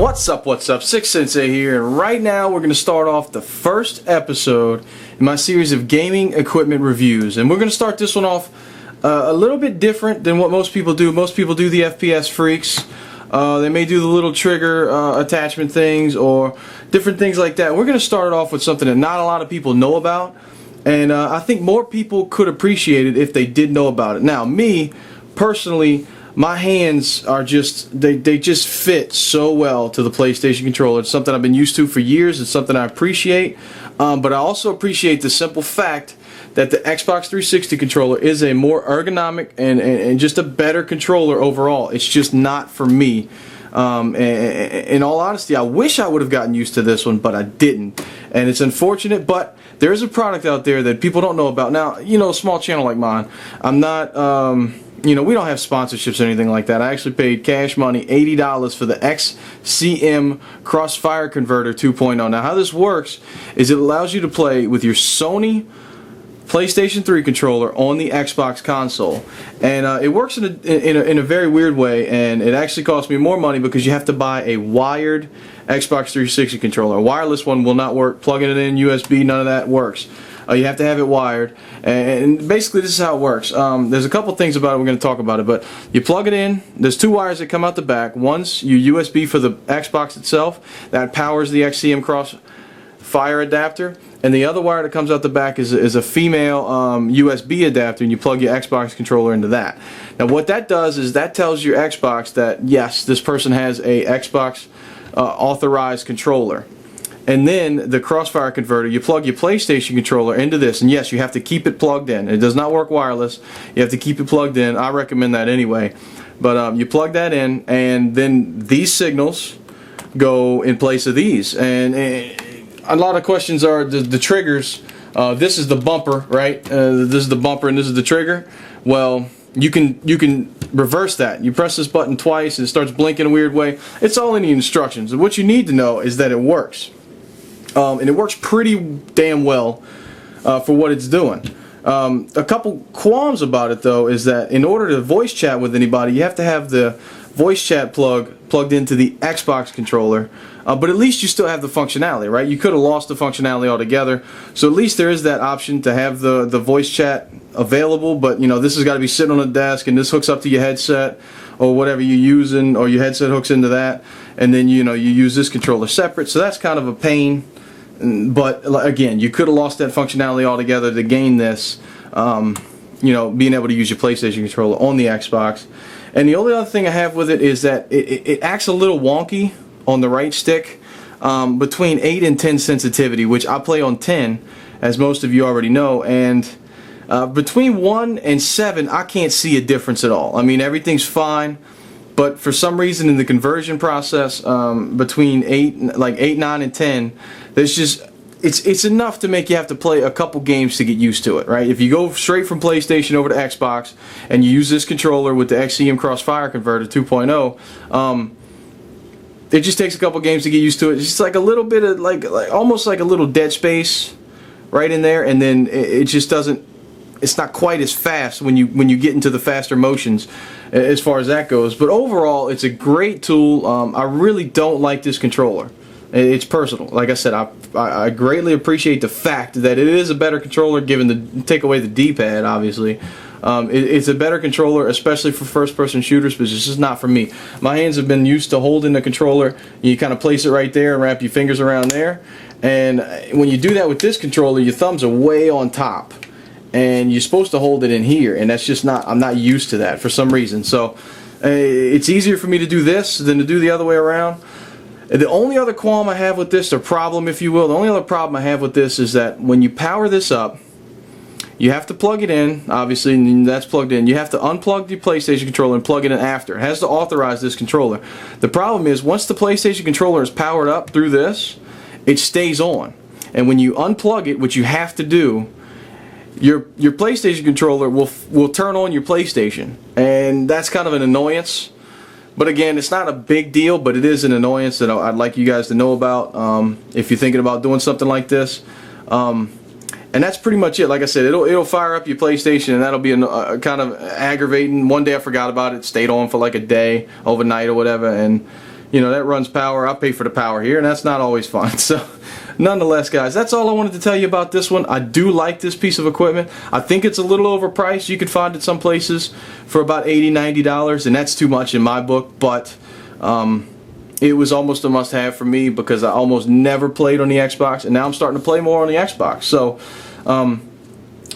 What's up, Six Sensei here, and right now we're going to start off the first episode in my series of gaming equipment reviews. And we're going to start this one off a little bit different than what most people do. Most people do the FPS freaks. They may do the little trigger attachment things or different things like that. We're going to start it off with something that not a lot of people know about, and I think more people could appreciate it if they did know about it. Now, me, personally, my hands are just, they just fit so well to the PlayStation controller. It's something I've been used to for years. It's something I appreciate. But I also appreciate the simple fact that the Xbox 360 controller is a more ergonomic and just a better controller overall. It's just not for me. In all honesty, I wish I would have gotten used to this one, but I didn't. And it's unfortunate, but there is a product out there that people don't know about. Now, you know, a small channel like mine, I'm not... you know, we don't have sponsorships or anything like that. I actually paid cash money, $80 for the XCM Crossfire Converter 2.0. Now, how this works is it allows you to play with your Sony PlayStation 3 controller on the Xbox console, and it works in a very weird way, and it actually costs me more money because you have to buy a wired Xbox 360 controller. A wireless one will not work. Plugging it in USB, none of that works. You have to have it wired, and basically this is how it works. There's a couple things about it, we're going to talk about it, but you plug it in. There's two wires that come out the back. One's your USB for the Xbox itself that powers the XCM Crossfire adapter, and the other wire that comes out the back is a female USB adapter, and you plug your Xbox controller into that. Now what that does is that tells your Xbox that yes, this person has a Xbox authorized controller. And then the Crossfire converter, you plug your PlayStation controller into this, and yes, you have to keep it plugged in. It does not work wireless. You have to keep it plugged in. I recommend that anyway. But you plug that in, and then these signals go in place of these. And a lot of questions are the triggers. This is the bumper, right? This is the bumper, and this is the trigger. Well, you can reverse that. You press this button twice, and it starts blinking a weird way. It's all in the instructions. And what you need to know is that it works. And it works pretty damn well for what it's doing. A couple qualms about it though is that in order to voice chat with anybody, you have to have the voice chat plugged into the Xbox controller, but at least you still have the functionality, right? You could have lost the functionality altogether, so at least there is that option to have the voice chat available. But you know, this has got to be sitting on a desk, and this hooks up to your headset or whatever you're using, or your headset hooks into that, and then you use this controller separate, so that's kind of a pain. But again, you could have lost that functionality altogether to gain this, you know, being able to use your PlayStation controller on the Xbox. And the only other thing I have with it is that it acts a little wonky on the right stick, between 8 and 10 sensitivity, which I play on 10, as most of you already know, and between 1 and 7, I can't see a difference at all. I mean, everything's fine. But for some reason in the conversion process, between 8, 9, and 10, there's just it's enough to make you have to play a couple games to get used to it, right? If you go straight from PlayStation over to Xbox and you use this controller with the XCM Crossfire Converter 2.0, it just takes a couple games to get used to it. It's just like a little bit of like almost like a little dead space right in there, and then it just doesn't. It's not quite as fast when you get into the faster motions as far as that goes. But overall, it's a great tool. I really don't like this controller. It's personal. Like I said, I greatly appreciate the fact that it is a better controller, given the take away the D-pad, obviously. It's a better controller, especially for first-person shooters, but it's just not for me. My hands have been used to holding the controller. You kind of place it right there and wrap your fingers around there. And when you do that with this controller, your thumbs are way on top. And you're supposed to hold it in here, and that's just not, I'm not used to that for some reason. So it's easier for me to do this than to do the other way around. The only other qualm I have with this, or problem if you will, the only other problem I have with this is that when you power this up, you have to plug it in, obviously, and that's plugged in. You have to unplug the PlayStation controller and plug it in after. It has to authorize this controller. The problem is, once the PlayStation controller is powered up through this, it stays on. And when you unplug it, which you have to do, your PlayStation controller will turn on your PlayStation, and that's kind of an annoyance. But again, it's not a big deal, but it is an annoyance that I'd like you guys to know about if you're thinking about doing something like this. And that's pretty much it. Like I said, it'll fire up your PlayStation, and that'll be a kind of aggravating. One day I forgot about it, stayed on for like a day, overnight or whatever, and you know, that runs power. I pay for the power here, and that's not always fun. So nonetheless, guys, that's all I wanted to tell you about this one. I do like this piece of equipment. I think it's a little overpriced. You can find it some places for about $80, $90, and that's too much in my book, but it was almost a must-have for me because I almost never played on the Xbox, and now I'm starting to play more on the Xbox. So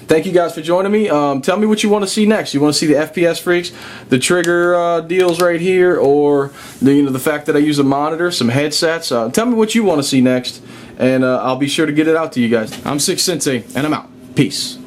thank you guys for joining me. Tell me what you want to see next. You want to see the FPS freaks, the trigger deals right here, or the fact that I use a monitor, some headsets. Tell me what you want to see next, and I'll be sure to get it out to you guys. I'm Six Sensei, and I'm out. Peace.